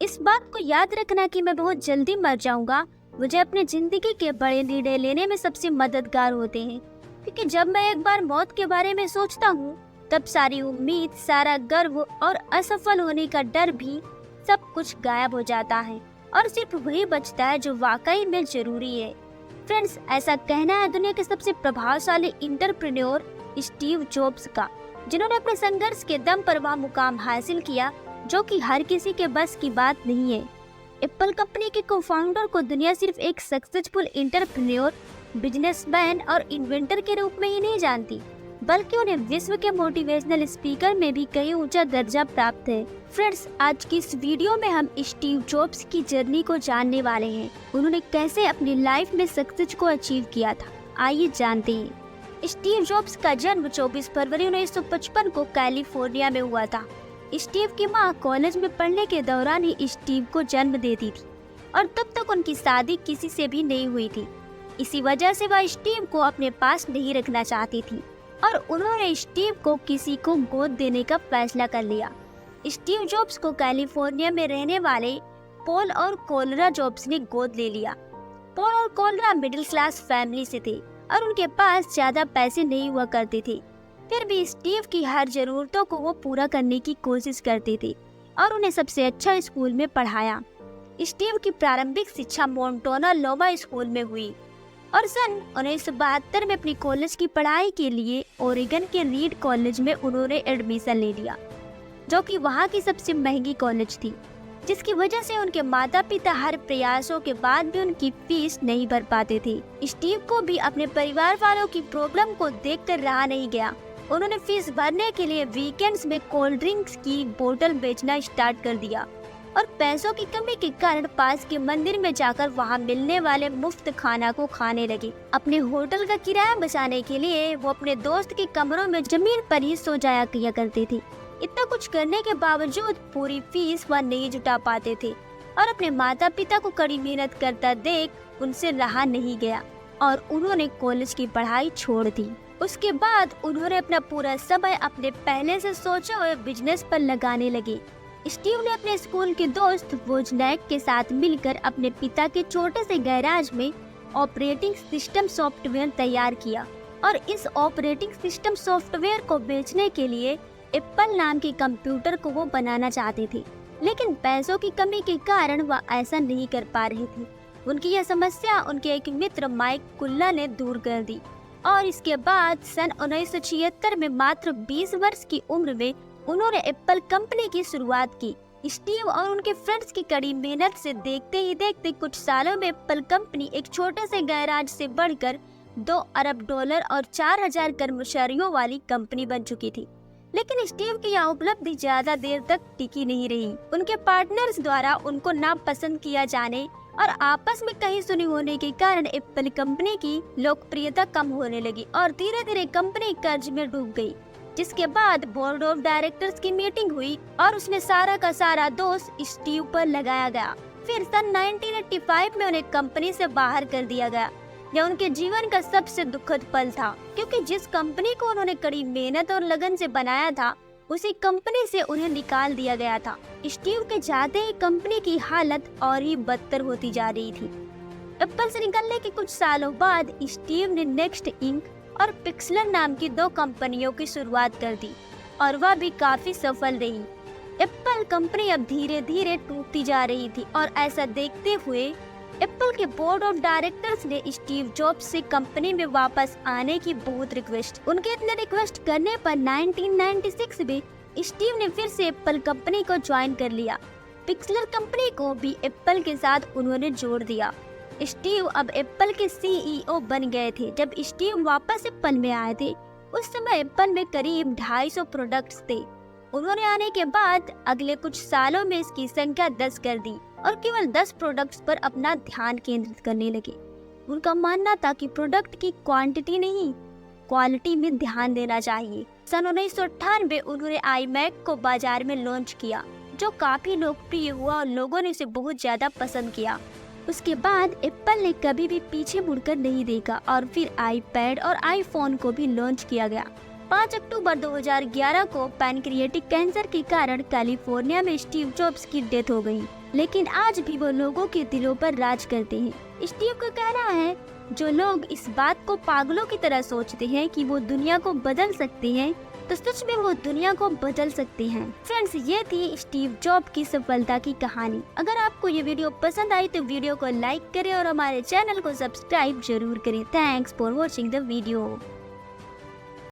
इस बात को याद रखना कि मैं बहुत जल्दी मर जाऊंगा मुझे अपनी जिंदगी के बड़े निर्णय लेने में सबसे मददगार होते हैं, क्योंकि जब मैं एक बार मौत के बारे में सोचता हूँ तब सारी उम्मीद, सारा गर्व और असफल होने का डर भी सब कुछ गायब हो जाता है और सिर्फ वही बचता है जो वाकई में जरूरी है। फ्रेंड्स, ऐसा कहना है दुनिया के सबसे प्रभावशाली इंटरप्रेन्योर स्टीव जॉब्स का, जिन्होंने अपने संघर्ष के दम पर वह मुकाम हासिल किया जो कि हर किसी के बस की बात नहीं है। एप्पल कंपनी के को-फाउंडर को दुनिया सिर्फ एक सक्सेसफुल इंटरप्रेन्योर, बिजनेसमैन और इन्वेंटर के रूप में ही नहीं जानती, बल्कि उन्हें विश्व के मोटिवेशनल स्पीकर में भी कई ऊंचा दर्जा प्राप्त है। फ्रेंड्स, आज की इस वीडियो में हम स्टीव जॉब्स की जर्नी को जानने वाले हैं। उन्होंने कैसे अपनी लाइफ में सक्सेस को अचीव किया था, आइए जानते हैं। स्टीव जॉब्स का जन्म 24 फरवरी 1955 को कैलिफोर्निया में हुआ था। स्टीव की मां कॉलेज में पढ़ने के दौरान ही स्टीव को जन्म देती थी और तब तक उनकी शादी किसी से भी नहीं हुई थी। इसी वजह से वह स्टीव को अपने पास नहीं रखना चाहती थी और उन्होंने स्टीव को किसी को गोद देने का फैसला कर लिया। स्टीव जॉब्स को कैलिफोर्निया में रहने वाले पॉल और कोलरा जॉब्स ने गोद ले लिया। पॉल और कोलरा मिडिल क्लास फैमिली से थे और उनके पास ज्यादा पैसे नहीं हुआ करते थे, फिर भी स्टीव की हर जरूरतों को वो पूरा करने की कोशिश करते थे और उन्हें सबसे अच्छा स्कूल में पढ़ाया। स्टीव की प्रारंभिक शिक्षा मोंटाना लोमा स्कूल में हुई और सन 1972 में अपनी कॉलेज की पढ़ाई के लिए ओरेगन के रीड कॉलेज में उन्होंने एडमिशन ले लिया, जो कि वहाँ की सबसे महंगी कॉलेज थी, जिसकी वजह से उनके माता पिता हर प्रयासों के बाद भी उनकी फीस नहीं भर पाते थे। स्टीव को भी अपने परिवार वालों की प्रॉब्लम को देखकर रहा नहीं गया। उन्होंने फीस भरने के लिए वीकेंड्स में कोल्ड ड्रिंक्स की बोतल बेचना स्टार्ट कर दिया और पैसों की कमी के कारण पास के मंदिर में जाकर वहां मिलने वाले मुफ्त खाना को खाने लगे। अपने होटल का किराया बचाने के लिए वो अपने दोस्त के कमरों में जमीन पर ही सो जाया किया करते थे। इतना कुछ करने के बावजूद पूरी फीस वह नहीं जुटा पाते थे और अपने माता पिता को कड़ी मेहनत करता देख उनसे रहा नहीं गया और उन्होंने कॉलेज की पढ़ाई छोड़ दी। उसके बाद उन्होंने अपना पूरा समय अपने पहले से सोचे हुए बिजनेस पर लगाने लगे। स्टीव ने अपने स्कूल के दोस्त वोजनैक के साथ मिलकर अपने पिता के छोटे से गैराज में ऑपरेटिंग सिस्टम सॉफ्टवेयर तैयार किया और इस ऑपरेटिंग सिस्टम सॉफ्टवेयर को बेचने के लिए एप्पल नाम के कंप्यूटर को वो बनाना चाहते थे, लेकिन पैसों की कमी के कारण वह ऐसा नहीं कर पा रहे थे। उनकी यह समस्या उनके एक मित्र माइक कुल्ला ने दूर कर दी और इसके बाद सन 1976 में मात्र 20 वर्ष की उम्र में उन्होंने एप्पल कंपनी की शुरुआत की। स्टीव और उनके फ्रेंड्स की कड़ी मेहनत से देखते ही देखते कुछ सालों में एप्पल कंपनी एक छोटे से गैराज से बढ़कर $2 अरब और 4000 कर्मचारियों वाली कंपनी बन चुकी थी। लेकिन स्टीव की यह उपलब्धि ज्यादा देर तक टिकी नहीं रही। उनके पार्टनर्स द्वारा उनको नापसंद किया जाने और आपस में कहीं सुनी होने के कारण एप्पल कंपनी की लोकप्रियता कम होने लगी और धीरे धीरे कंपनी कर्ज में डूब गई, जिसके बाद बोर्ड ऑफ डायरेक्टर्स की मीटिंग हुई और उसमें सारा का सारा दोष स्टीव पर लगाया गया। फिर सन 1985 में उन्हें कंपनी से बाहर कर दिया गया। यह उनके जीवन का सबसे दुखद पल था, क्योंकि जिस कंपनी को उन्होंने कड़ी मेहनत और लगन से बनाया था उसी कंपनी से उन्हें निकाल दिया गया था। स्टीव के जाते ही कंपनी की हालत और ही बदतर होती जा रही थी। एप्पल से निकलने के कुछ सालों बाद स्टीव ने नेक्स्ट इंक और पिक्सलर नाम की 2 कंपनियों की शुरुआत कर दी और वह भी काफी सफल रही। एप्पल कंपनी अब धीरे धीरे टूटती जा रही थी और ऐसा देखते हुए एप्पल के बोर्ड ऑफ डायरेक्टर्स ने स्टीव जॉब्स से कंपनी में वापस आने की बहुत रिक्वेस्ट। उनके इतने रिक्वेस्ट करने पर 1996 में स्टीव ने फिर से एप्पल कंपनी को ज्वाइन कर लिया। पिक्सलर कंपनी को भी एप्पल के साथ उन्होंने जोड़ दिया। स्टीव अब एप्पल के CEO बन गए थे। जब स्टीव वापस एप्पल में आए थे उस समय एप्पल में करीब 250 प्रोडक्ट्स थे। उन्होंने आने के बाद अगले कुछ सालों में इसकी संख्या 10 कर दी और केवल 10 प्रोडक्ट्स पर अपना ध्यान केंद्रित करने लगे। उनका मानना था कि प्रोडक्ट की क्वांटिटी नहीं, क्वालिटी में ध्यान देना चाहिए। सन 1998 उन्होंने iMac को बाजार में लॉन्च किया, जो काफी लोकप्रिय हुआ और लोगों ने इसे बहुत ज्यादा पसंद किया। उसके बाद एप्पल ने कभी भी पीछे मुड़कर नहीं देखा और फिर iPad और iPhone को भी लॉन्च किया गया। 5 अक्टूबर 2011 को पैनक्रिएटिक कैंसर के कारण कैलिफोर्निया में स्टीव जॉब्स की डेथ हो गई। लेकिन आज भी वो लोगों के दिलों पर राज करते हैं। स्टीव का कहना है, जो लोग इस बात को पागलों की तरह सोचते हैं कि वो दुनिया को बदल सकते हैं, तो सच में वो दुनिया को बदल सकते हैं। फ्रेंड्स, ये थी स्टीव जॉब की सफलता की कहानी। अगर आपको ये वीडियो पसंद आई तो वीडियो को लाइक करें और हमारे चैनल को सब्सक्राइब जरूर करें। Thanks for watching the video.